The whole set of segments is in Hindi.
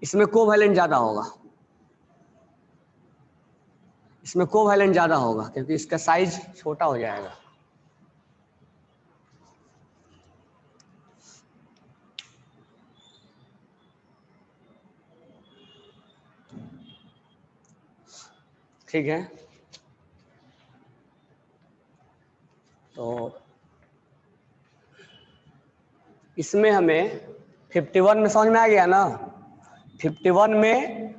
इसमें कोवैलेंट ज्यादा होगा, इसमें कोवैलेंट ज्यादा होगा क्योंकि इसका साइज छोटा हो जाएगा। ठीक है, तो इसमें हमें 51 में समझ में आ गया ना। 51 में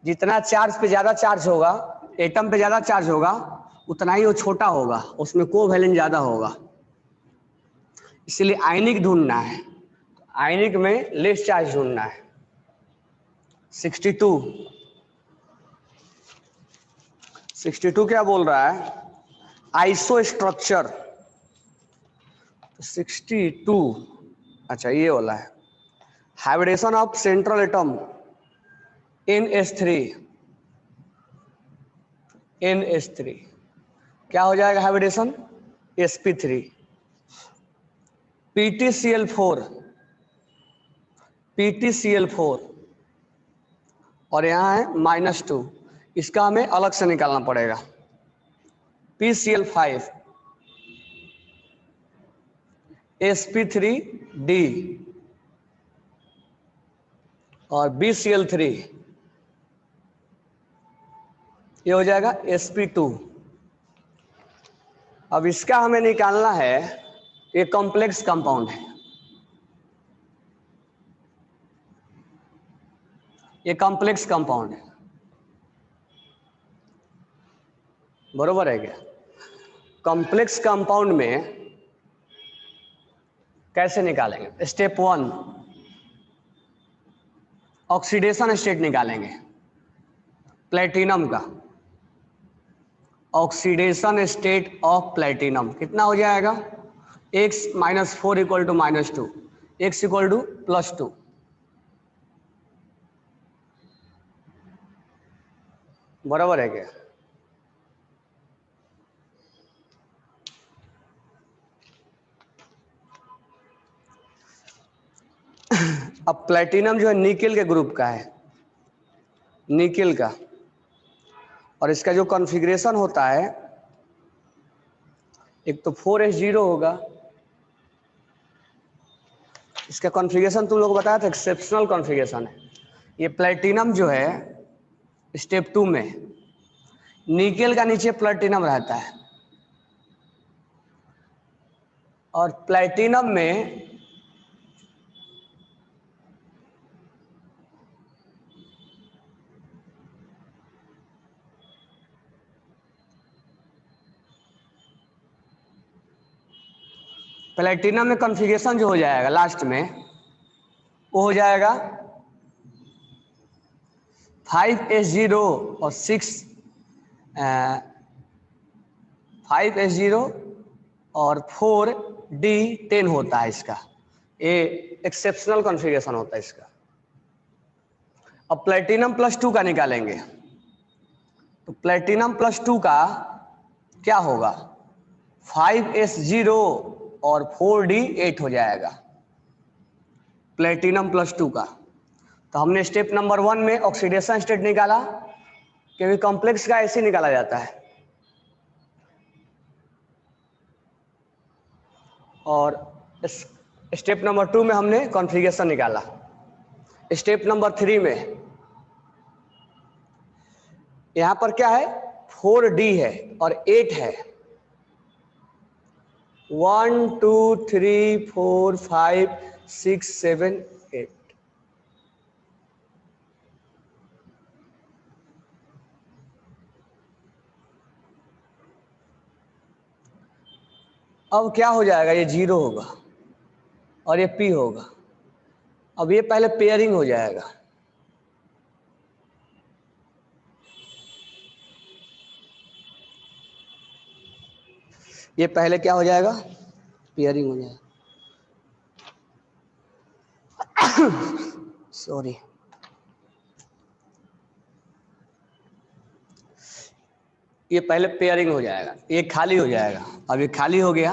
जितना चार्ज पे ज्यादा चार्ज होगा, एटम पे ज्यादा चार्ज होगा, उतना ही वो छोटा होगा, उसमें कोवैलेंट ज्यादा होगा। इसलिए आयनिक ढूंढना है, आयनिक में लेस चार्ज ढूंढना है। 62 क्या बोल रहा है, आइसो स्ट्रक्चर। 62 अच्छा ये वाला है, hybridisation of central atom NH3। NH3 क्या हो जाएगा हाइब्रिडेशन, sp3। PtCl4, PtCl4 और यहाँ है -2, इसका हमें अलग से निकालना पड़ेगा। PCl5, sp3d और BCl3, ये हो जाएगा sp2। अब इसका हमें निकालना है, ये कॉम्प्लेक्स कंपाउंड है, ये कॉम्प्लेक्स कंपाउंड है, बरोबर है क्या। कॉम्प्लेक्स कंपाउंड में कैसे निकालेंगे, स्टेप 1 ऑक्सीडेशन स्टेट निकालेंगे प्लेटिनम का। ऑक्सीडेशन स्टेट ऑफ प्लेटिनम कितना हो जाएगा, x - 4 = -2, x = +2। बराबर है क्या। अब प्लेटिनम जो है निकेल के ग्रुप का है, निकेल का, और इसका जो कॉन्फ़िगरेशन होता है, एक तो 4s0 होगा, इसका कॉन्फ़िगरेशन तुम लोग को बताया था, एक्सेप्शनल कॉन्फ़िगरेशन है। ये प्लेटिनम जो है स्टेप 2 में निकेल का नीचे प्लेटिनम रहता है, और प्लेटिनम में कॉन्फ़िगरेशन जो हो जाएगा लास्ट में, वो हो जाएगा 5s0 और 5s0 और 4d10 होता है इसका, ये एक्सेप्शनल कॉन्फ़िगरेशन होता है इसका। अब प्लेटिनम +2 का निकालेंगे, तो प्लेटिनम +2 का क्या होगा, 5s0 और 4d8 हो जाएगा प्लेटिनम +2 का। तो हमने स्टेप नंबर 1 में ऑक्सीडेशन स्टेट निकाला, क्योंकि कॉम्प्लेक्स का ऐसे निकाला जाता है, और स्टेप नंबर 2 में हमने कॉन्फ़िगरेशन निकाला। स्टेप नंबर 3 में यहां पर क्या है, 4d है और 8 है, 1 2 3 4 5 6 7 8। अब क्या हो जाएगा, ये 0 होगा और ये p होगा। अब ये पहले पेयरिंग हो जाएगा, ये पहले क्या हो जाएगा, पेयरिंग हो जाएगा। सॉरी, ये पहले पेयरिंग हो जाएगा, ये खाली हो जाएगा। अब ये खाली हो गया,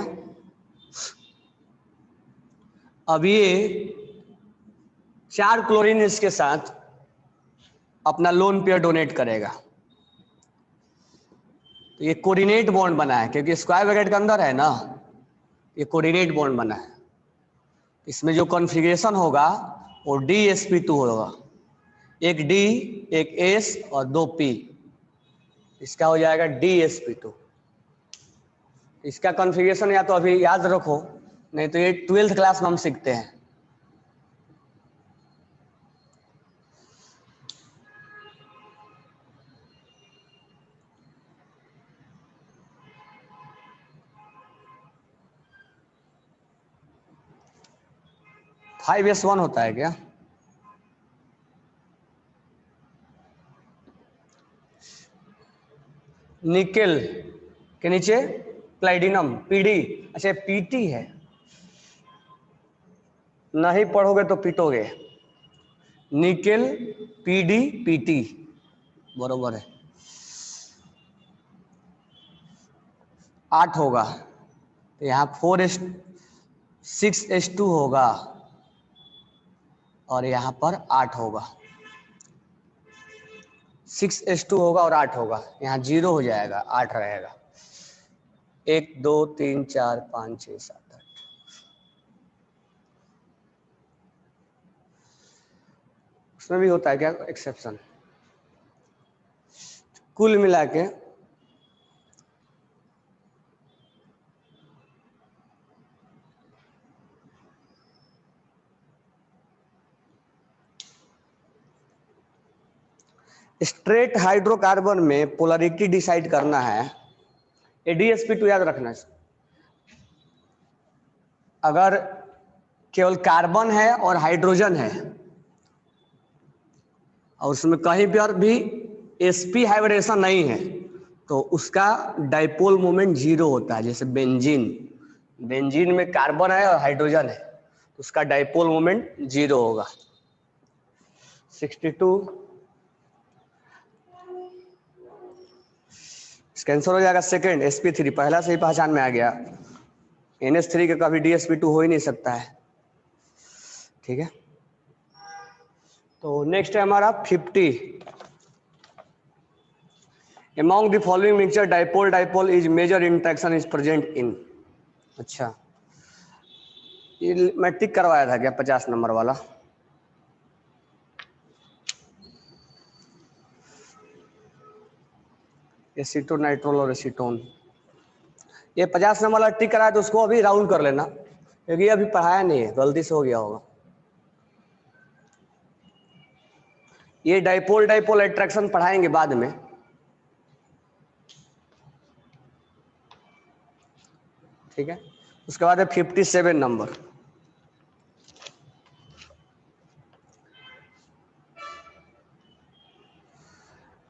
अब ये 4 क्लोरीन इसके साथ अपना लोन पेयर डोनेट करेगा। तो ये कोऑर्डिनेट बॉन्ड बना है, क्योंकि स्क्वायर ब्रैकेट के अंदर है ना, ये कोऑर्डिनेट बॉन्ड बना है। इसमें जो कॉन्फ़िगरेशन होगा वो DsP2 होगा, एक D, एक S और 2 P, इसका हो जाएगा DsP2। इसका कॉन्फ़िगरेशन या तो अभी याद रखो, नहीं तो ये 12th क्लास में हम सीखते हैं। फाइव S1 होता है क्या? निकेल के नीचे प्लैटिनम PD, अच्छा PT है, नहीं पढ़ोगे तो पीटोगे। निकेल PD PT बरोबर है, 8 होगा। तो यहाँ 6S2 होगा और यहाँ पर 8 होगा, 6S2 होगा और 8 होगा, यहाँ 0 हो जाएगा, 8 रहेगा। 1 2 3 4 5 6 7 8। उसमें भी होता है क्या एक्सेप्शन? कुल मिला के स्ट्रेट हाइड्रोकार्बन में पोलरिटी डिसाइड करना है, DsP2 याद रखना है। अगर केवल कार्बन है और हाइड्रोजन है और उसमें कहीं पर भी sp हाइब्रिडेशन नहीं है, तो उसका डाइपोल मोमेंट 0 होता है। जैसे बेंजीन, बेंजीन में कार्बन है और हाइड्रोजन है, तो उसका डाइपोल मोमेंट 0 होगा। 62 कैंसर हो जाएगा। सेकेंड sp3 पहला से ही पहचान में आ गया, NH3 का कभी DsP2 हो ही नहीं सकता है, ठीक है। तो नेक्स्ट है हमारा 50। Among the following mixture dipole is major interaction is present in। अच्छा, ये मैं टिक करवाया था क्या 50 नंबर वाला? एसीटोन, नाइट्रोल और एसीटोन, ये 50 नंबर वाला टिक कराया, तो उसको अभी राउंड कर लेना, क्योंकि अभी पढ़ाया नहीं है, गलती से हो गया होगा। ये डाइपोल डाइपोल अट्रैक्शन पढ़ाएंगे बाद में, ठीक है। उसके बाद है 57 number.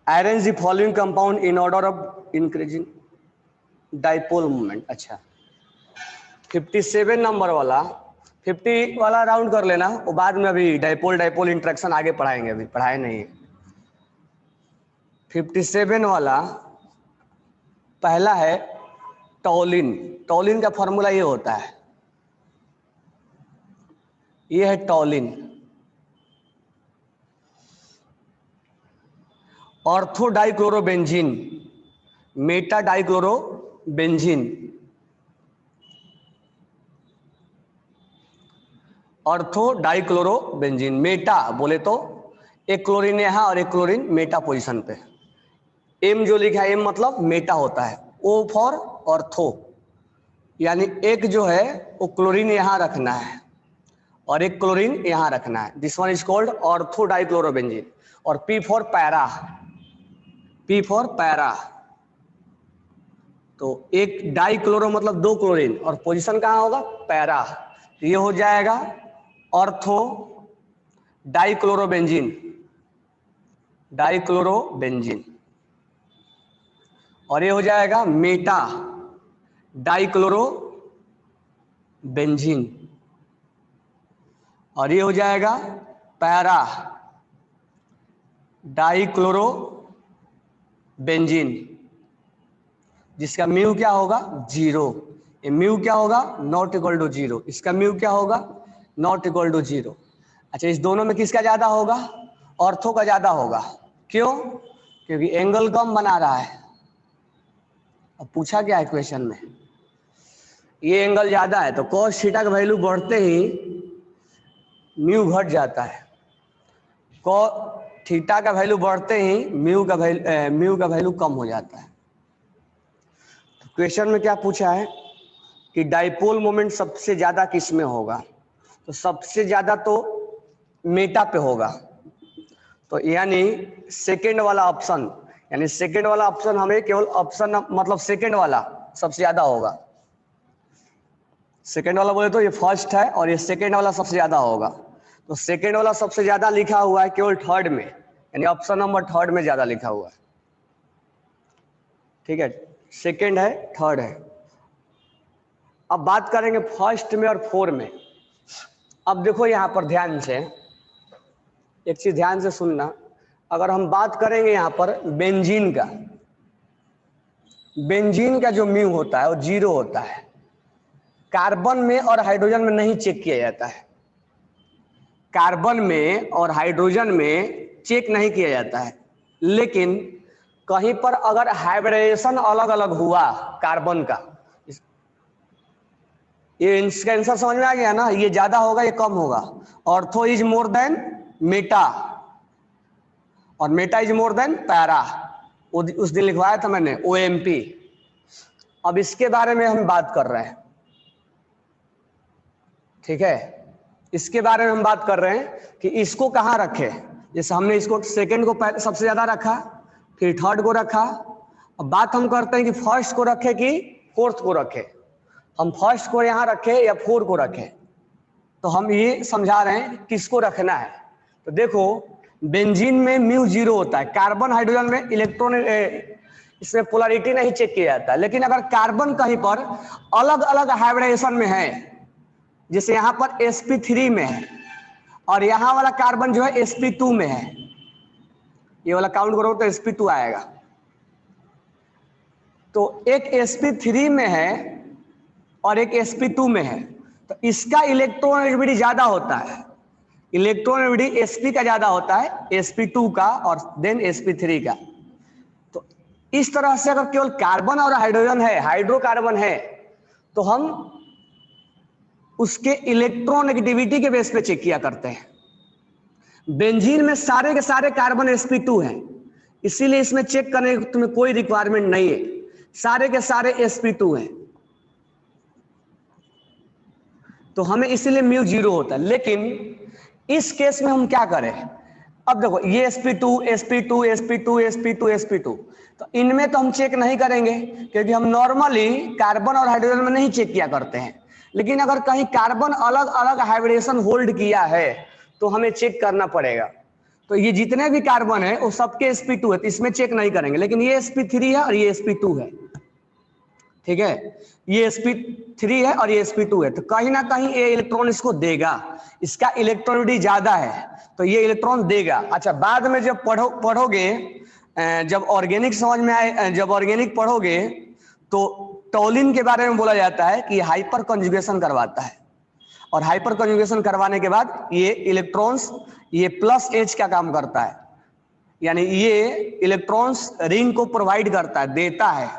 Arrange the following compound in order of increasing dipole moment. अच्छा, 57 नंबर वाला, 50 वाला राउंड कर लेना, वो बाद में अभी डाइपोल डाइपोल इंट्रैक्शन आगे पढ़ाएंगे, अभी पढ़ाए नहीं है। 57 वाला पहला है टॉलिन। टॉलिन का फॉर्मूला ये होता है, ये है टॉलिन। Ortho dichlorobenzene, Meta dichlorobenzene, ortho dichlorobenzene. Meta बोले तो एक क्लोरीन यहाँ और एक क्लोरीन मेटा पोजीशन पे। एम जो लिखा है, एम मतलब मेटा होता है, ओ फॉर ऑर्थो, यानी एक जो है वो क्लोरीन यहाँ रखना है और एक क्लोरीन यहाँ रखना है। This one is called ortho dichlorobenzene. और P for para, P for para, तो एक डाइक्लोरो मतलब 2 क्लोरीन और पोजीशन कहाँ होगा, पैरा, तो ये हो जाएगा ऑर्थो डाइक्लोरोबेंजीन, डाइक्लोरोबेंजीन। और ये हो जाएगा मेटा डाइक्लोरोबेंजीन, और ये हो जाएगा पैरा डाइक्लोरोबेंजीन, जिसका म्यू क्या होगा, 0। ये म्यू क्या होगा, नॉट इक्वल टू 0। इसका म्यू क्या होगा, नॉट इक्वल टू 0। अच्छा, इस दोनों में किसका ज्यादा होगा? ऑर्थो का ज्यादा होगा। क्यों? क्योंकि एंगल कम बना रहा है। अब पूछा क्या है क्वेश्चन में, ये एंगल ज्यादा है तो cos थीटा का वैल्यू बढ़ते ही म्यू घट जाता है, cos थीटा का वैल्यू बढ़ते ही म्यू का वैल्यू कम हो जाता है। तो क्वेश्चन में क्या पूछा है कि डाइपोल मोमेंट सबसे ज्यादा किस में होगा? तो सबसे ज्यादा तो मेटा पे होगा। तो यानी सेकेंड वाला ऑप्शन, यानी सेकेंड वाला ऑप्शन हमें केवल ऑप्शन मतलब सेकेंड वाला सबसे ज्यादा होगा। सेकेंड वाला बोले तो ये फर्स्ट है और ये सेकेंड वाला सबसे ज्यादा होगा। तो सेकेंड वाला सबसे ज्यादा लिखा हुआ है केवल थर्ड में, यानी ऑप्शन नंबर थर्ड में ज्यादा लिखा हुआ है। ठीक है, सेकेंड है, थर्ड है। अब बात करेंगे फर्स्ट में और फोर में। अब देखो यहां पर ध्यान से एक चीज ध्यान से सुनना, अगर हम बात करेंगे यहां पर बेंजीन का, बेंजीन का जो म्यू होता है वो 0 होता है। कार्बन में और हाइड्रोजन में नहीं चेक किया जाता है, कार्बन में और हाइड्रोजन में चेक नहीं किया जाता है। लेकिन कहीं पर अगर हाइब्रिडेशन अलग अलग हुआ कार्बन का, ये इसका आंसर समझ में आ गया ना, ये ज्यादा होगा ये कम होगा। Ortho is more than meta और meta is more than para, उस दिन लिखवाया था मैंने OMP। अब इसके बारे में हम बात कर रहे हैं, ठीक है, इसके बारे में हम बात कर रहे हैं कि इसको कहां रखे। जैसे हमने इसको सेकंड को सबसे ज्यादा रखा, फिर थर्ड को रखा। अब बात हम करते हैं कि फर्स्ट को रखे कि फोर्थ को रखे। हम फर्स्ट को यहां रखे या फोर्थ को रखे, तो हम ये समझा रहे हैं किसको रखना है। तो देखो बेंजीन में म्यू 0 होता है, कार्बन हाइड्रोजन में इलेक्ट्रॉन इसमें पोलैरिटी नहीं चेक किया जाता। लेकिन अगर कार्बन कहीं पर अलग अलग हाइब्रिडेशन में है, जैसे यहां पर sp3 में है और यहां वाला कार्बन जो है sp2 में है, ये वाला काउंट करो तो sp2 आएगा। तो एक sp3 में है और एक sp2 में है, तो इसका इलेक्ट्रॉन एबिलिटी ज्यादा होता है, इलेक्ट्रॉन एबिलिटी sp का ज्यादा होता है, sp2 का और देन sp3 का। तो इस तरह से अगर केवल कार्बन और हाइड्रोजन है, हाइड्रोकार्बन है, तो हम उसके इलेक्ट्रॉन नेगेटिविटी के बेस पे चेक किया करते हैं। बेंजीन में सारे के सारे कार्बन sp2 हैं, इसीलिए इसमें चेक करने की तुम्हें कोई रिक्वायरमेंट नहीं है, सारे के सारे sp2 हैं, तो हमें इसीलिए म्यू 0 होता है। लेकिन इस केस में हम क्या करें? अब देखो ये sp2 sp2 sp2 sp2 sp2, तो इनमें तो हम चेक नहीं करेंगे क्योंकि हम नॉर्मली कार्बन और हाइड्रोजन में नहीं चेक किया करते हैं। लेकिन अगर कहीं कार्बन अलग अलग हाइब्रिडेशन होल्ड किया है तो हमें चेक करना पड़ेगा। तो ये जितने भी कार्बन है वो सबके sp2 है, तो इसमें चेक नहीं करेंगे। लेकिन ये sp3 है और ये sp2 है, ठीक है, ये sp3 है और ये sp2 है, तो कहीं ना कहीं ये इलेक्ट्रॉन इसको देगा, इसका इलेक्ट्रॉनिटी ज्यादा है तो ये इलेक्ट्रॉन देगा। अच्छा, बाद में जब पढ़ोगे, जब ऑर्गेनिक समझ में आए, जब ऑर्गेनिक पढ़ोगे तो टॉलिन के बारे में बोला जाता है कि हाइपर कंजुगेशन करवाता है, और हाइपर कंजुगेशन करवाने के बाद ये इलेक्ट्रॉन्स ये प्लस एच का काम करता है, यानी ये इलेक्ट्रॉन्स रिंग को प्रोवाइड करता है, देता है।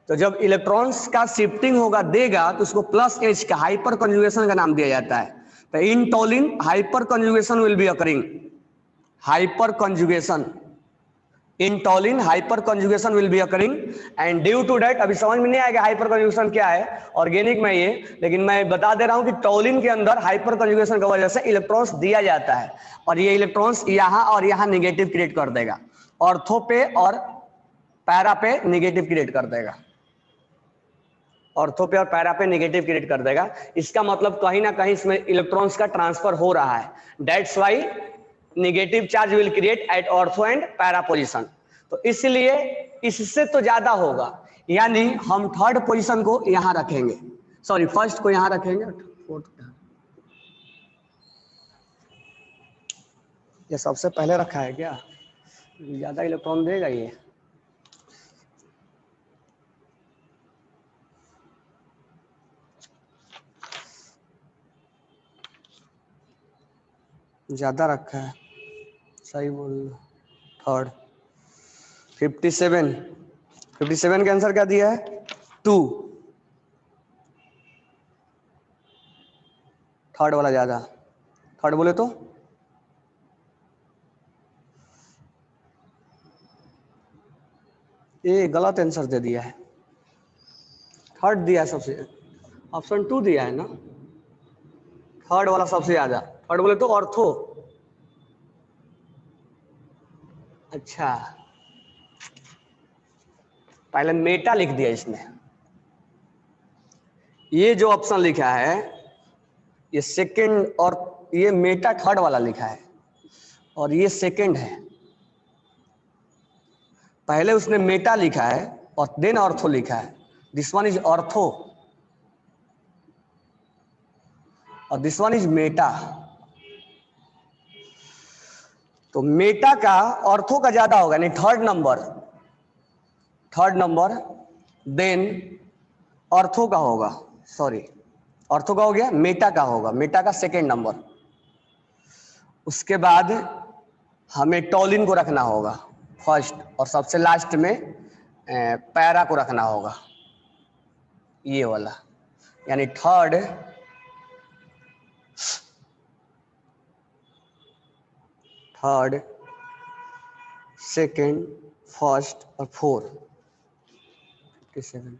तो जब इलेक्ट्रॉन्स का शिफ्टिंग होगा देगा तो उसको प्लस एच का हाइपर कंजुगेशन का नाम दिया जाता है। तो in toluene hyperconjugation will be occurring, hyperconjugation, in toluene hyperconjugation will be occurring and due to that, अभी समझ में नहीं आएगा हाइपर कंजुगेशन क्या है ऑर्गेनिक में ये, लेकिन मैं बता दे रहा हूं कि टॉलिन के अंदर हाइपर कंजुगेशन की वजह से इलेक्ट्रॉन्स दिया जाता है और ये इलेक्ट्रॉन्स यहां और यहां निगेटिव क्रिएट कर देगा, ऑर्थो पे और पैरा पे निगेटिव क्रिएट कर देगा, ऑर्थो पे और पैरा पे नेगेटिव क्रिएट कर देगा। इसका मतलब कहीं ना कहीं इसमें इलेक्ट्रॉन्स का ट्रांसफर हो रहा है, that's why negative charge will create at ortho and para position. तो इसलिए इससे तो ज्यादा होगा, यानी हम थर्ड पोजीशन को यहां रखेंगे, सॉरी फर्स्ट को यहां रखेंगे, फोर्थ ये सबसे पहले रखा है क्या, ज्यादा इलेक्ट्रॉन देगा ये। ज्यादा रखा है, सही बोल। थर्ड 57, 57 का आंसर क्या दिया है? 2। थर्ड वाला ज्यादा, थर्ड बोले तो ये गलत आंसर दे दिया है। थर्ड दिया है सबसे, ऑप्शन 2 दिया है ना, थर्ड वाला सबसे ज्यादा। थर्ड बोले तो ऑर्थो। अच्छा, पहले मेटा लिख दिया इसने। ये जो ऑप्शन लिखा है ये सेकंड, और ये मेटा थर्ड वाला लिखा है और ये सेकंड है। पहले उसने मेटा लिखा है और देन ऑर्थो लिखा है। दिस वन इज ऑर्थो और दिस वन इज मेटा। तो मेटा का ऑर्थो का ज्यादा होगा, नहीं third number, third number then ortho का होगा, सॉरी ऑर्थो का हो गया, मेटा का होगा, मेटा का सेकेंड नंबर। उसके बाद हमें टॉलिन को रखना होगा फर्स्ट, और सबसे लास्ट में पैरा को रखना होगा, ये वाला। यानी थर्ड, थर्ड, सेकेंड, फर्स्ट और फोर्थ। 57।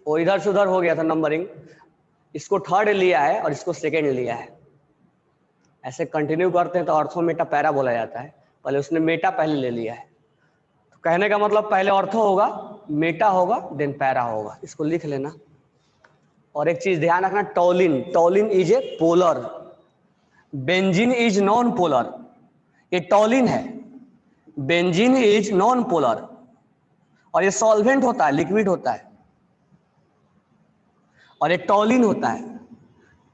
वो इधर से उधर हो गया था नंबरिंग, इसको थर्ड लिया है और इसको सेकेंड लिया है। ऐसे कंटिन्यू करते हैं तो ऑर्थो मेटा पैरा बोला जाता है, पहले उसने मेटा पहले ले लिया है। तो कहने का मतलब पहले ऑर्थो होगा, मेटा होगा, देन पैरा होगा, इसको लिख लेना। और एक चीज ध्यान रखना, टॉलिन, टॉलिन is a polar, benzene is non polar. ये टॉलिन है, बेंजीन इज नॉन पोलर, और ये सॉल्वेंट होता है, लिक्विड होता है। और एक टॉलिन होता है,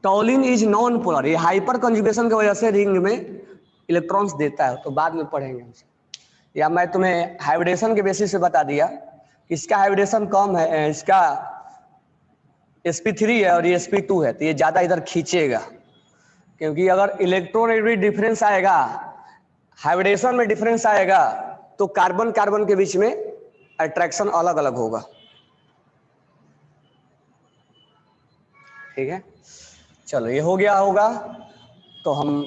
टॉलिन इज नॉन पोलर, ये हाइपर कंजुगेशन की वजह से रिंग में इलेक्ट्रॉन्स देता है, तो बाद में पढ़ेंगे हमसे। या मैं तुम्हें हाइब्रिडेशन के बेसिस से बता दिया कि इसका हाइब्रिडेशन कम है, इसका sp3 है और ये sp2 है, तो ये ज्यादा इधर खींचेगा, क्योंकि अगर इलेक्ट्रोनेगेटिव डिफरेंस आएगा, हाइब्रिडेशन में डिफरेंस आएगा, तो कार्बन कार्बन के बीच में अट्रैक्शन अलग अलग होगा। ठीक है, चलो ये हो गया होगा। तो हम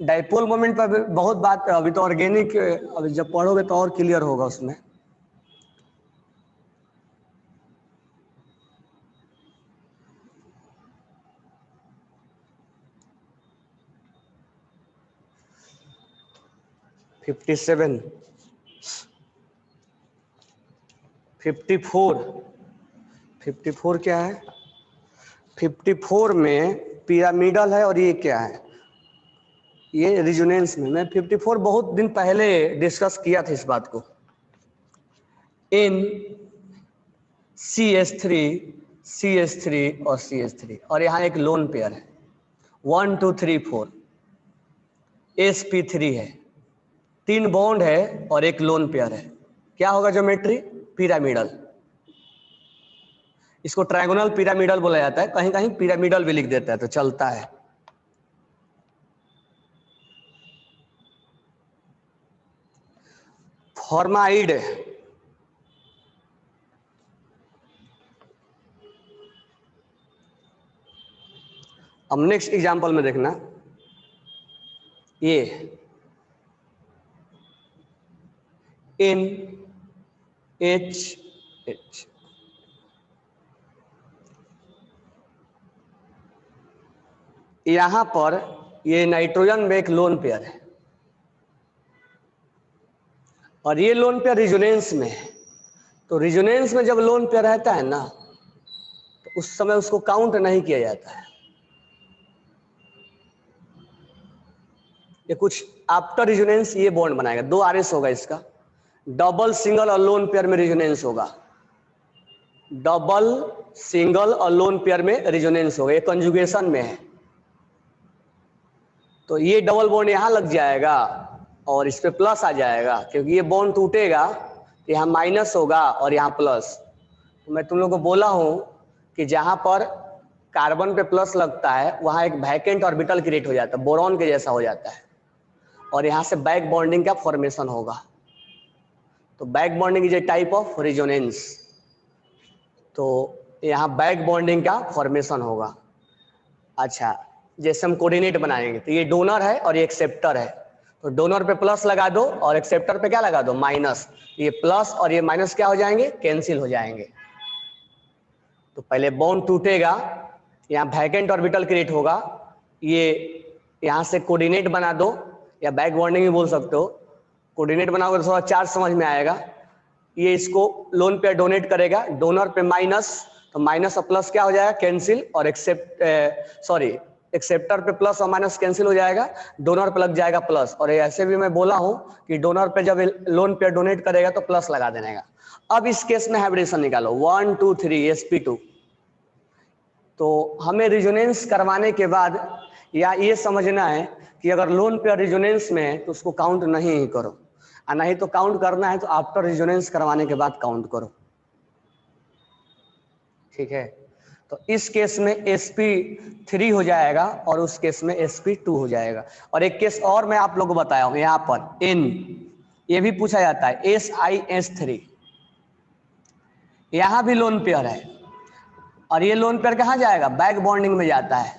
डाइपोल मोमेंट पर बहुत बात, अभी तो ऑर्गेनिक, अभी जब पढ़ोगे तो और क्लियर होगा उसमें। फिफ्टी 54 क्या है? 54 में पिरामिडल है, और ये क्या है? ये रिजोनेंस में। मैं 54 बहुत दिन पहले डिस्कस किया था इस बात को। इन CH3, CH3 और CH3, और यहाँ एक लोन पेयर है 1 2 3 4, sp3 है, 3 बॉन्ड है और एक लोन पेयर है। क्या होगा ज्योमेट्री? पिरामिडल। इसको ट्रायंगोनल पिरामिडल बोला जाता है, कहीं कहीं पिरामिडल भी लिख देता है तो चलता है। फॉर्माइड, अब नेक्स्ट एग्जांपल में देखना, ये NH, यहां पर ये नाइट्रोजन में एक लोन पेयर है और ये लोन पेयर रिजोनेंस में है। तो रिजोनेंस में जब लोन पेयर रहता है ना, तो उस समय उसको काउंट नहीं किया जाता है। ये कुछ आफ्टर रिजोनेंस ये बॉन्ड बनाएगा, 2 RS होगा इसका। डबल, सिंगल और लोन पेयर में रिजोनेंस होगा, डबल, सिंगल और लोन पेयर में रिजोनेंस होगा, ये कंजुगेशन में है। तो ये डबल बॉन्ड यहां लग जाएगा और इस पे प्लस आ जाएगा, क्योंकि ये बॉन्ड टूटेगा, यहाँ माइनस होगा और यहाँ प्लस। तो मैं तुम लोग को बोला हूं कि जहां पर कार्बन पे प्लस लगता है वहां एक वैकेंट ऑर्बिटल क्रिएट हो जाता है, बोरॉन के जैसा हो जाता है, और यहाँ से बैक बॉन्डिंग का फॉर्मेशन होगा। तो back bonding is a type of resonance. तो यहाँ बैक बॉन्डिंग का फॉर्मेशन होगा। अच्छा, जैसे हम कोऑर्डिनेट बनाएंगे तो ये डोनर है और ये एक्सेप्टर है, तो डोनर पे प्लस लगा दो और एक्सेप्टर पे क्या लगा दो, माइनस। ये प्लस और ये माइनस क्या हो जाएंगे, कैंसिल हो जाएंगे। तो पहले बॉन्ड टूटेगा, यहाँ वैकेंट ऑर्बिटल क्रिएट होगा, ये यहाँ से कोऑर्डिनेट बना दो या बैक बॉन्डिंग भी बोल सकते हो। कोऑर्डिनेट बनाओगे तो थोड़ा चार्ज समझ में आएगा। ये इसको लोन पे डोनेट करेगा, डोनर पे माइनस, तो माइनस और प्लस क्या हो जाएगा, कैंसिल, और एक्सेप्टर पे प्लस और माइनस कैंसिल हो जाएगा, डोनर पे लग जाएगा प्लस। और ऐसे भी मैं बोला हूं कि डोनर पे जब लोन पे डोनेट करेगा तो प्लस लगा देने का। अब इस केस में हाइब्रिडेशन निकालो, 1 2 3 sp2। तो हमें रिजोनेंस करवाने के बाद या ये समझना है कि अगर लोन पेयर रिजोनेंस में है तो उसको काउंट नहीं ही करो, और नहीं तो काउंट करना है तो आफ्टर रिजोनेंस करवाने के बाद काउंट करो। ठीक है, तो इस केस में sp3 हो जाएगा और उस केस में sp2 हो जाएगा। और एक केस और मैं आप लोगों को बताया हूं, यहाँ पर n ये भी पूछा जाता है, SiS3, यहां भी लोन पेयर है और ये लोन पेयर कहाँ जाएगा, बैक बॉन्डिंग में जाता है,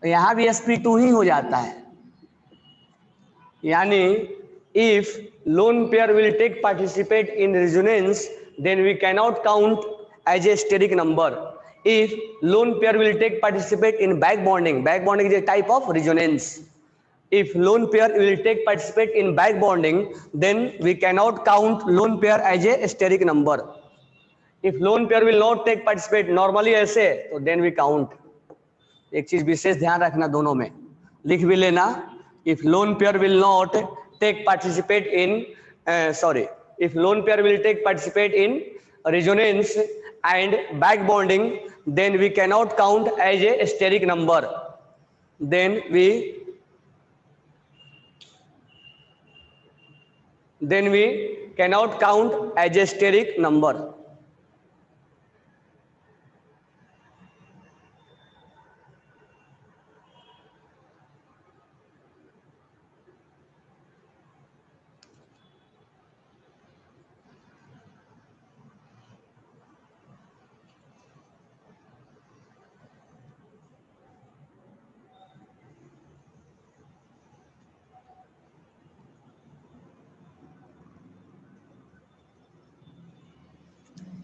तो यहां भी sp2 ही हो जाता है। यानी if lone pair will take participate in resonance then we cannot count as a steric number. If lone pair will take participate in back bonding is a type of resonance. If lone pair will take participate in back bonding then we cannot count lone pair as a steric number. If lone pair will not take participate normally ऐसे तो then we count. एक चीज विशेष ध्यान रखना, दोनों में लिख भी लेना, if lone pair will not take participate in if lone pair will take participate in resonance and back bonding then we cannot count as a steric number, then we cannot count as a steric number.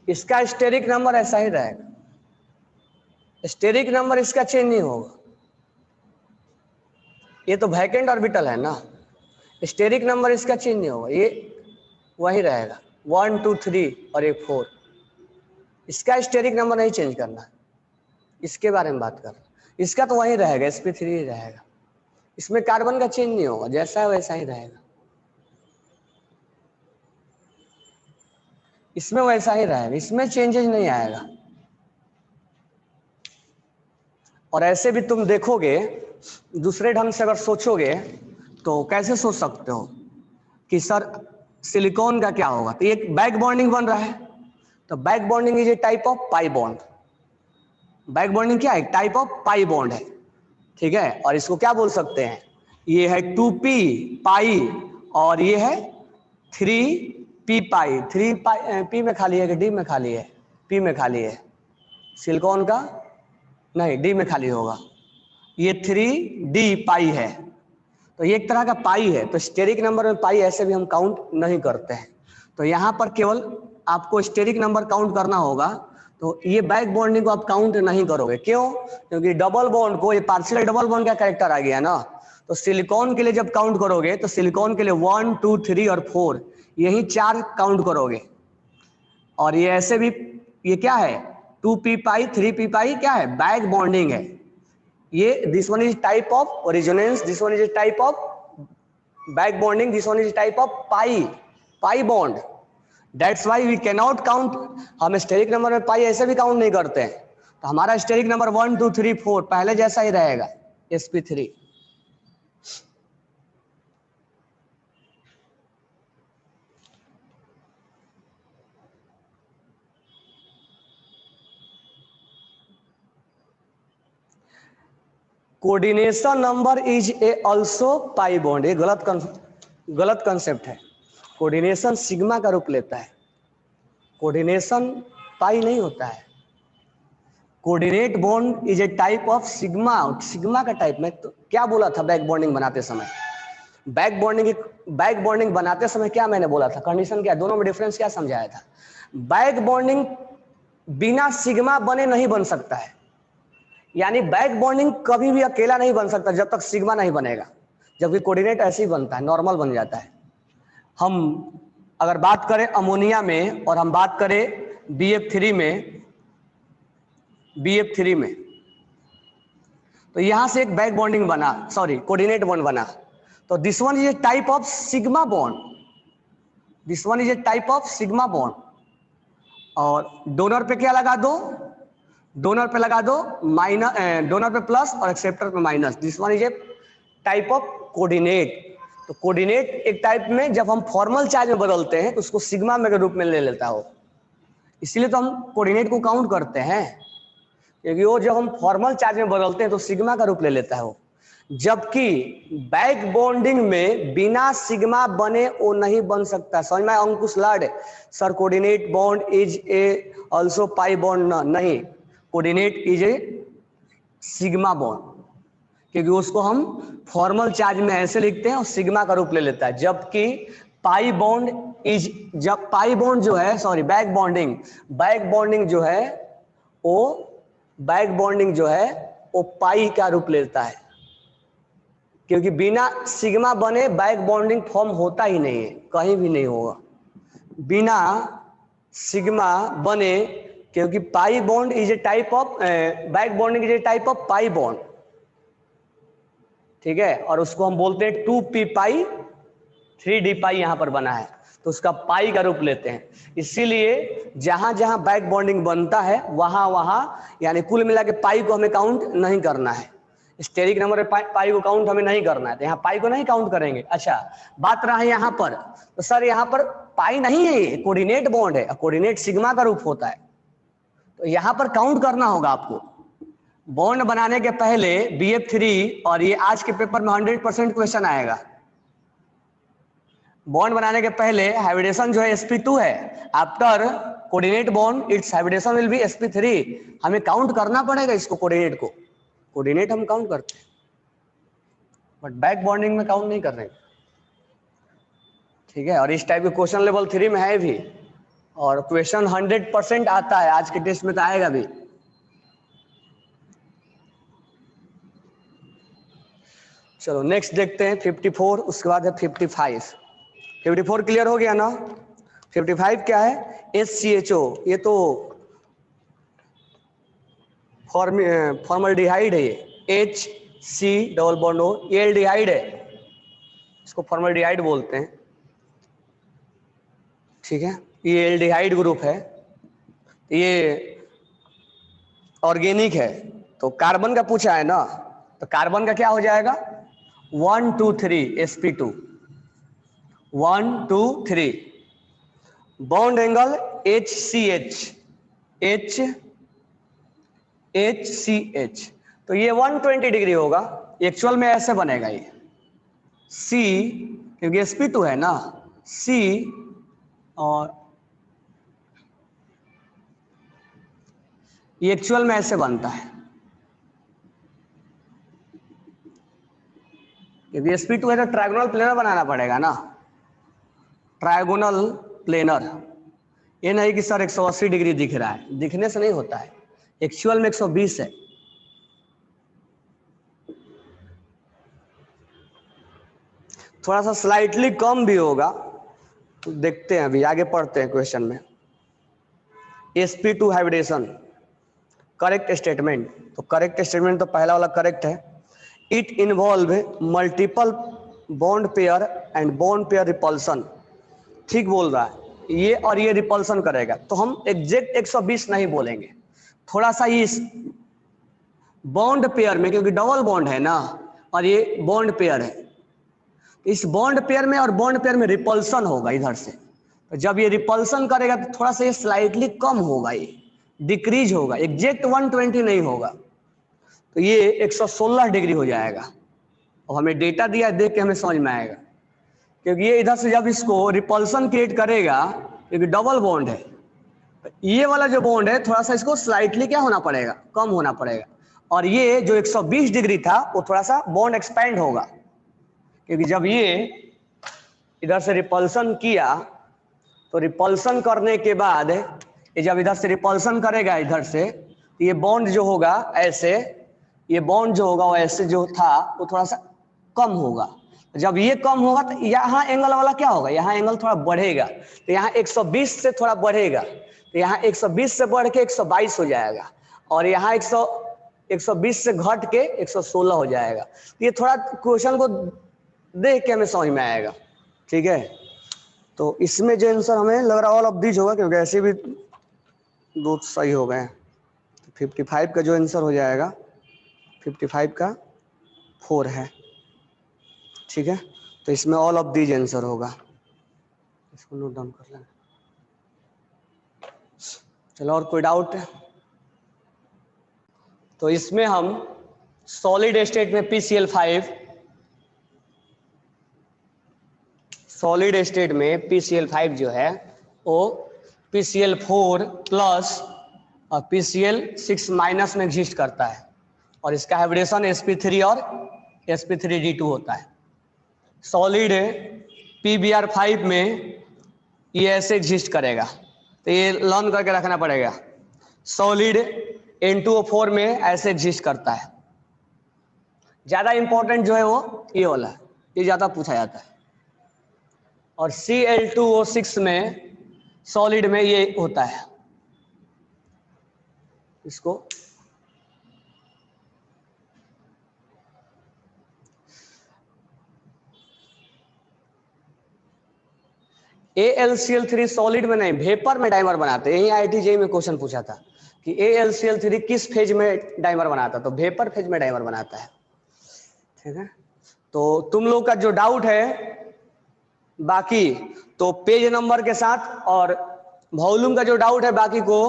इसका स्टेरिक नंबर ऐसा ही रहेगा, स्टेरिक नंबर इसका चेंज नहीं होगा। ये तो वैकेंट ऑर्बिटल है ना, स्टेरिक नंबर इसका चेंज नहीं होगा, ये वही रहेगा 1 2 3 और एक 4। इसका स्टेरिक नंबर नहीं चेंज करना है, इसके बारे में बात कर रहा हूं। इसका तो वही रहेगा, sp3 ही रहेगा, इसमें कार्बन का चेंज नहीं होगा, जैसा है वैसा ही रहेगा, इसमें वैसा ही रहेगा, इसमें चेंजेस नहीं आएगा। और ऐसे भी तुम देखोगे, दूसरे ढंग से अगर सोचोगे तो कैसे सोच सकते हो कि सर सिलिकॉन का क्या होगा, तो एक बैक बॉन्डिंग बन रहा है, तो back bonding is a type of pi bond. Back bonding क्या है, टाइप ऑफ पाई बॉन्ड है, ठीक है। और इसको क्या बोल सकते हैं, ये है 2p पाई और ये है 3p पाई। 3 पाई p में खाली है कि d में खाली है, p में खाली है, सिलिकॉन का नहीं d में खाली होगा, ये 3d पाई है, तो ये एक तरह का पाई है। तो स्टेरिक नंबर में पाई ऐसे भी हम काउंट नहीं करते हैं, तो यहाँ पर केवल आपको स्टेरिक नंबर काउंट करना होगा। तो ये बैक बॉन्डिंग को आप काउंट नहीं करोगे, क्यों, क्योंकि डबल बॉन्ड को, ये पार्शियल डबल बॉन्ड का कैरेक्टर आ गया ना। तो सिलिकॉन के लिए जब काउंट करोगे तो सिलिकॉन के लिए 1 2 3 और 4 यही 4 काउंट करोगे। और ये ऐसे भी, ये क्या है, 2p पाई 3p पाई क्या है, बैक बॉन्डिंग है। ये this one is type of resonance, this one is type of back bonding, this one is type of pi bond. That's why we can not count, हम स्टेरिक नंबर में पाई ऐसे भी काउंट नहीं करते हैं। तो हमारा स्टेरिक नंबर 1 2 3 4 पहले जैसा ही रहेगा, sp3। Coordination number is a also pi bond. ये गलत कंसेप्ट है। कोऑर्डिनेशन सिग्मा का रूप लेता है, कोऑर्डिनेशन पाई नहीं होता है। Coordinate bond is A type of sigma. Sigma का टाइप में तो क्या बोला था बैक बॉन्डिंग बनाते समय? बैक बॉन्डिंग बनाते समय क्या मैंने बोला था? कंडीशन क्या, दोनों में डिफरेंस क्या समझाया था? बैक बॉन्डिंग बिना सिग्मा बने नहीं बन सकता है, यानी बैक बॉन्डिंग कभी भी अकेला नहीं बन सकता जब तक सिग्मा नहीं बनेगा, जबकि कोऑर्डिनेट ऐसे ही बनता है, नॉर्मल बन जाता है। हम अगर बात करें अमोनिया में और हम बात करें BF3 में, तो यहां से एक बैक बॉन्डिंग बना, सॉरी कोऑर्डिनेट बॉन्ड बना, तो this one is a type of sigma bond, this one is a type of sigma bond. और डोनर पे क्या लगा दो? डोनर पे लगा दो माइनस, डोनर पे प्लस और एक्सेप्टर पे minus. This one is a type of coordinate. तो कोऑर्डिनेट एक टाइप में जब हम फॉर्मल चार्ज में बदलते हैं तो उसको सिग्मा में के रूप में ले लेता हो, इसीलिए तो हम कोऑर्डिनेट को काउंट करते हैं, क्योंकि वो जब हम फॉर्मल चार्ज में बदलते हैं तो सिग्मा का रूप ले लेता है वो। जबकि बैक बॉन्डिंग में बिना सिग्मा बने वो नहीं बन सकता। समझ में Ankush Lad? Sir coordinate bond is a also pi bond, नहीं, coordinate is a sigma bond, क्योंकि उसको हम फॉर्मल चार्ज में ऐसे लिखते हैं और सिग्मा का रूप ले लेता है। जबकि पाई बॉन्ड इज, जब पाई बॉन्ड जो है, सॉरी बैक बॉन्डिंग जो है वो पाई का रूप लेता है, क्योंकि बिना सिग्मा बने बैक बॉन्डिंग फॉर्म होता ही नहीं है, कहीं भी नहीं होगा बिना सिग्मा बने, क्योंकि pi bond is A type of, back bonding is a type of pi bond, ठीक है। और उसको हम बोलते हैं 2p पाई 3d पाई, यहां पर बना है तो उसका पाई का रूप लेते हैं। इसीलिए जहां जहां बैक बॉन्डिंग बनता है वहां यानी कुल मिला के पाई को हमें काउंट नहीं करना है, स्टेरिक नंबर पाई को काउंट हमें नहीं करना है, तो यहाँ पाई को नहीं काउंट करेंगे। अच्छा, बात रहा है यहाँ पर, तो सर यहाँ पर पाई नहीं है, कोऑर्डिनेट बॉन्ड है, कोऑर्डिनेट सिग्मा का रूप होता है, तो यहाँ पर काउंट करना होगा आपको। बॉन्ड बनाने के पहले BF3, और ये आज के पेपर में 100% क्वेश्चन आएगा, बॉन्ड बनाने के पहले हाइब्रिडेशन जो है sp2 है, after coordinate bond it's hybridisation will be sp3। हमें काउंट करना पड़ेगा इसको, कोऑर्डिनेट को, कोऑर्डिनेट हम काउंट करते हैं बट बैक बॉन्डिंग में काउंट नहीं कर रहे, ठीक है। और इस टाइप के क्वेश्चन लेवल 3 में है भी, और क्वेश्चन 100% आता है, आज के टेस्ट में तो आएगा भी। चलो नेक्स्ट देखते हैं 54, उसके बाद है 55। 54 क्लियर हो गया ना? 55 क्या है? HCHO, ये तो फॉर्मल्डिहाइड है, ये HC डबल बॉन्ड O, ये एल्डिहाइड है, इसको फॉर्मल्डिहाइड बोलते हैं, ठीक है। ये एल्डिहाइड ग्रुप है, ये ऑर्गेनिक है, तो कार्बन का पूछा है ना, तो कार्बन का क्या हो जाएगा? 1 2 3 sp2, 1 2 3, बॉन्ड एंगल HCH, तो ये 120 डिग्री होगा, एक्चुअल में ऐसे बनेगा ये C, क्योंकि sp2 है ना, C और ये एक्चुअल में ऐसे बनता है, क्योंकि sp2 है तो ट्रायगोनल प्लेनर बनाना पड़ेगा ना, ट्रायगोनल प्लेनर। ये नहीं कि सर 180 डिग्री दिख रहा है, दिखने से नहीं होता है, एक्चुअल में 120 है। थोड़ा सा स्लाइटली कम भी होगा, तो देखते हैं, अभी आगे पढ़ते हैं क्वेश्चन में। sp2 हाइब्रिडेशन, करेक्ट स्टेटमेंट, तो करेक्ट स्टेटमेंट तो पहला वाला करेक्ट है। It involve multiple bond pair and bond pair repulsion, ठीक बोल रहा है, ये और ये रिपल्सन करेगा, तो हम एग्जैक्ट 120 नहीं बोलेंगे, थोड़ा सा इस बॉन्ड पेयर में, क्योंकि डबल बॉन्ड है ना और ये बॉन्ड पेयर है, इस बॉन्ड पेयर में और बॉन्ड पेयर में रिपल्सन होगा इधर से, तो जब ये रिपल्सन करेगा तो थोड़ा सा ये स्लाइटली कम होगा, ये डिक्रीज होगा, एग्जैक्ट 120 नहीं होगा। तो ये 116 डिग्री हो जाएगा। और हमें डेटा दिया है, देख के हमें समझ में आएगा, क्योंकि ये इधर से जब इसको रिपल्सन क्रिएट करेगा, क्योंकि डबल बॉन्ड है, तो ये वाला जो बॉन्ड है थोड़ा सा इसको स्लाइटली क्या होना पड़ेगा, कम होना पड़ेगा। और ये जो 120 डिग्री था वो थोड़ा सा बॉन्ड एक्सपेंड होगा, क्योंकि जब ये इधर से रिपल्सन किया तो रिपल्सन करने के बाद ये जब इधर से रिपल्सन करेगा इधर से, तो ये बॉन्ड जो होगा ऐसे, ये बॉन्ड जो होगा वो ऐसे जो था वो थोड़ा सा कम होगा। जब ये कम होगा तो यहाँ एंगल वाला क्या होगा, यहाँ एंगल थोड़ा बढ़ेगा, तो यहाँ 120 से थोड़ा बढ़ेगा, तो यहाँ 120 से बढ़ के 122 हो जाएगा, और यहाँ 120 से घट के 116 हो जाएगा। ये थोड़ा क्वेश्चन को देख के हमें समझ में आएगा, ठीक है। तो इसमें जो आंसर हमें लग रहा है ऑल ऑफ दीज होगा, क्योंकि ऐसे भी दो सही हो गए। तो 55 का जो आंसर हो जाएगा 55 का 4 है, ठीक है। तो इसमें ऑल ऑफ दीज आंसर होगा, इसको नोट डाउन कर लेना। चलो और कोई डाउट है? तो इसमें हम सॉलिड स्टेट में PCl5, सॉलिड स्टेट में PCl5 जो है वो PCl4 प्लस और PCl6 माइनस में एग्जिस्ट करता है, और इसका हाइब्रिडेशन sp3 और sp3d2 होता है। सॉलिड PBr5 में ये ऐसे एग्जिस्ट करेगा, तो ये लर्न करके रखना पड़ेगा। सॉलिड N2O4 में ऐसे एग्जिस्ट करता है। ज्यादा इंपॉर्टेंट जो है वो ये वाला, ये ज्यादा पूछा जाता है। और Cl2O6 में सॉलिड में ये होता है, इसको AlCl3 सॉलिड में नहीं, वेपर में डाइमर बनाते हैं। यही IIT-JEE में क्वेश्चन पूछा था कि AlCl3 किस फेज में डाइमर बनाता, तो वेपर फेज में डाइमर बनाता है, ठीक है। तो तुम लोग का जो डाउट है बाकी तो पेज नंबर के साथ और वॉल्यूम का जो डाउट है बाकी को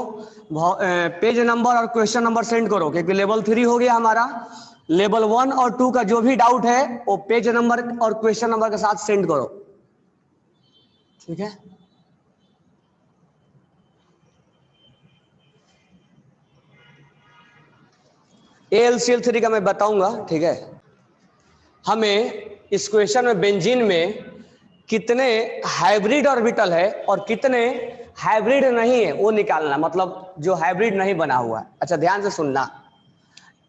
पेज नंबर और क्वेश्चन नंबर सेंड करो, क्योंकि लेवल 3 हो गया हमारा। लेवल 1 और 2 का जो भी डाउट है वो पेज नंबर और क्वेश्चन नंबर के साथ सेंड करो, ठीक है। AlCl3 का मैं बताऊंगा, ठीक है। हमें इस क्वेश्चन में बेंजीन में कितने हाइब्रिड ऑर्बिटल है और कितने हाइब्रिड नहीं है वो निकालना, मतलब जो हाइब्रिड नहीं बना हुआ है। अच्छा ध्यान से सुनना,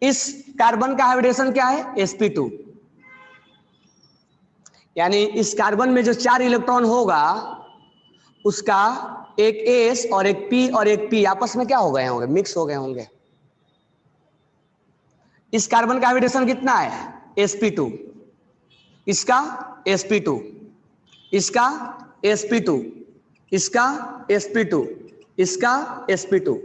इस कार्बन का हाइब्रिडेशन क्या है, sp2, यानी इस कार्बन में जो 4 इलेक्ट्रॉन होगा उसका एक S और एक P और एक P आपस में क्या हो गए होंगे, मिक्स हो गए होंगे। इस कार्बन का हाइब्रिडेशन कितना है, sp2, इसका sp2, इसका sp2, इसका sp2, इसका sp2,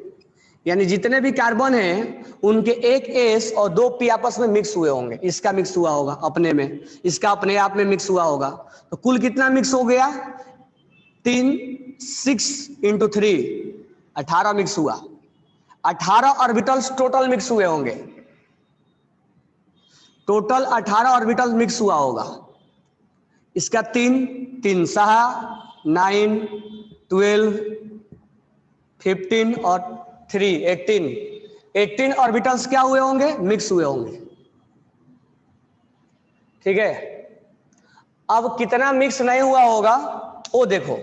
यानी जितने भी कार्बन हैं उनके एक S और 2 P आपस में मिक्स हुए होंगे। इसका मिक्स हुआ होगा अपने में, इसका अपने आप में मिक्स हुआ होगा। तो कुल कितना मिक्स हो गया, 3 6 इंटू 3 18 मिक्स हुआ। 18 ऑर्बिटल्स टोटल मिक्स हुए होंगे, टोटल 18 ऑर्बिटल मिक्स हुआ होगा। इसका 3 3 सहा 9 12 15 और 3 18 ऑर्बिटल्स क्या हुए होंगे, मिक्स हुए होंगे, ठीक है। अब कितना मिक्स नहीं हुआ होगा वो देखो,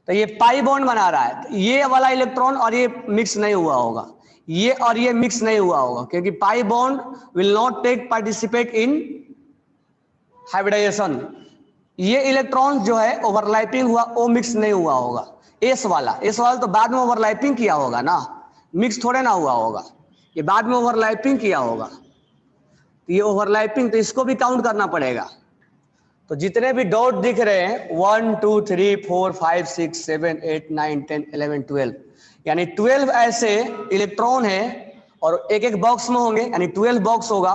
तो ये पाई बॉन्ड बना रहा है, तो ये वाला इलेक्ट्रॉन और ये मिक्स नहीं हुआ होगा, ये और ये मिक्स नहीं हुआ होगा, क्योंकि pi bond will not take participate in hybridisation. ये इलेक्ट्रॉन जो है ओवरलैपिंग हुआ, वो मिक्स नहीं हुआ होगा। एस वाला तो बाद में ओवरलैपिंग किया होगा ना, मिक्स थोड़े ना हुआ होगा, ये बाद में ओवरलैपिंग किया होगा। तो ये ओवरलैपिंग, तो इसको भी काउंट करना पड़ेगा। तो जितने भी डॉट दिख रहे हैं 1 2 3 4 5 6 7 8 9 10 11 12, यानी 12 ऐसे इलेक्ट्रॉन है और एक एक बॉक्स में होंगे, यानी 12 बॉक्स होगा।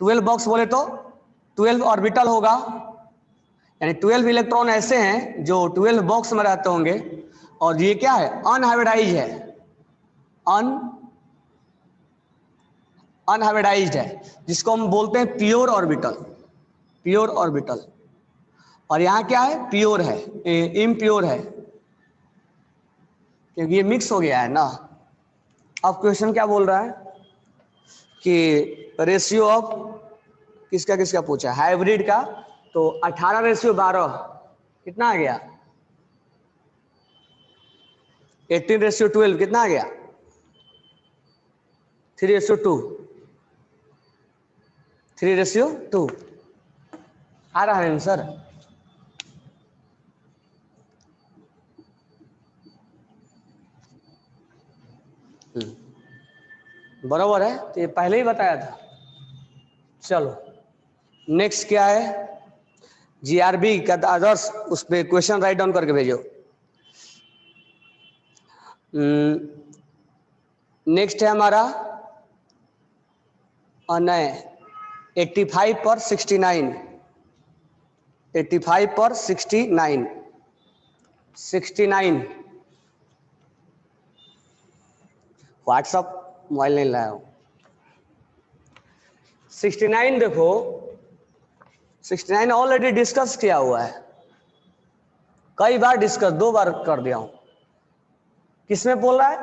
12 बॉक्स बोले तो 12 ऑर्बिटल होगा, यानी 12 इलेक्ट्रॉन ऐसे हैं जो 12 बॉक्स में रहते होंगे। और ये क्या है, अनहाइब्रिडाइज है, अनहाइब्रिडाइज्ड है, जिसको हम बोलते हैं प्योर ऑर्बिटल, प्योर ऑर्बिटल। और यहाँ क्या है, प्योर है, इम्प्योर है, क्योंकि ये मिक्स हो गया है ना। अब क्वेश्चन क्या बोल रहा है कि रेशियो ऑफ किसका किसका पूछा, हाइब्रिड का, तो 18:12 कितना आ गया, 18:12 कितना आ गया, 3:2, 3:2 आ रहा है आंसर। बराबर है, तो ये पहले ही बताया था। चलो नेक्स्ट क्या है, जीआरबी का आदर्श, उस पर क्वेश्चन राइट डाउन करके भेजो। नेक्स्ट है हमारा अनय 85 पर 69, 85 पर 69, 69 व्हाट्सअप मोबाइल नहीं लाया हूं। 69 देखो, 69 ऑलरेडी डिस्कस किया हुआ है, कई बार डिस्कस, 2 बार कर दिया हूं। किसमें बोल रहा है,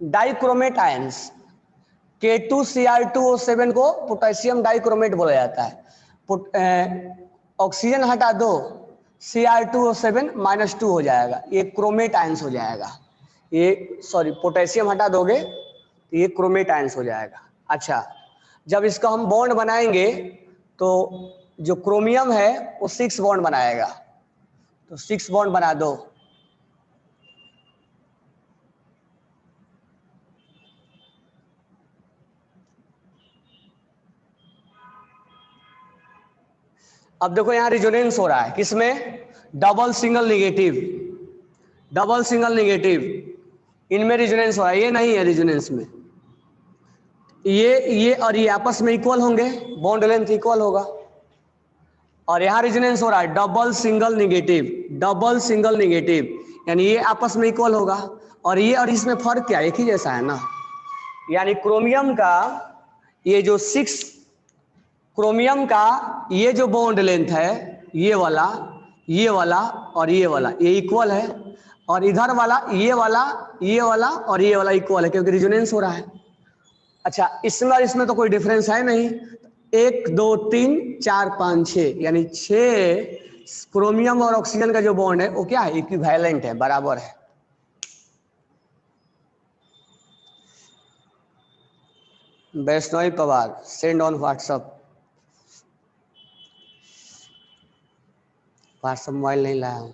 डाइक्रोमेट आयंस, K2Cr2O7 को पोटेशियम डाइक्रोमेट बोला जाता है। ऑक्सीजन हटा दो, Cr2O7 -2 हो जाएगा, ये क्रोमेट आयंस हो जाएगा। ये सॉरी, पोटेशियम हटा दोगे तो ये क्रोमेट आयंस हो जाएगा। अच्छा, जब इसका हम बॉन्ड बनाएंगे तो जो क्रोमियम है वो 6 बॉन्ड बनाएगा, तो 6 बॉन्ड बना दो। अब देखो यहां रिजोनेंस हो रहा है, किसमें, double single negative, double single negative, इनमें रिजोनेंस हो रहा है, ये नहीं है रिजोनेंस में। ये और ये आपस में इक्वल होंगे, बॉन्ड लेंथ इक्वल होगा। और यहां रिजोनेंस हो रहा है double single negative, double single negative, यानी ये आपस में इक्वल होगा। और ये और इसमें फर्क क्या, एक ही जैसा है ना। यानी क्रोमियम का ये जो 6, क्रोमियम का ये जो बॉन्ड लेंथ है, ये वाला, ये वाला और ये वाला, ये इक्वल है। और इधर वाला, ये वाला, ये वाला और ये वाला इक्वल है, क्योंकि रिजोनेंस हो रहा है। अच्छा, इसमें और इसमें तो कोई डिफरेंस है नहीं, 1 2 3 4 5 6, यानी 6 क्रोमियम और ऑक्सीजन का जो बॉन्ड है वो क्या है, इक्विवेलेंट है, बराबर है। Vaishnavi Pawar, send on WhatsApp, WhatsApp mobile नहीं लाया हूं।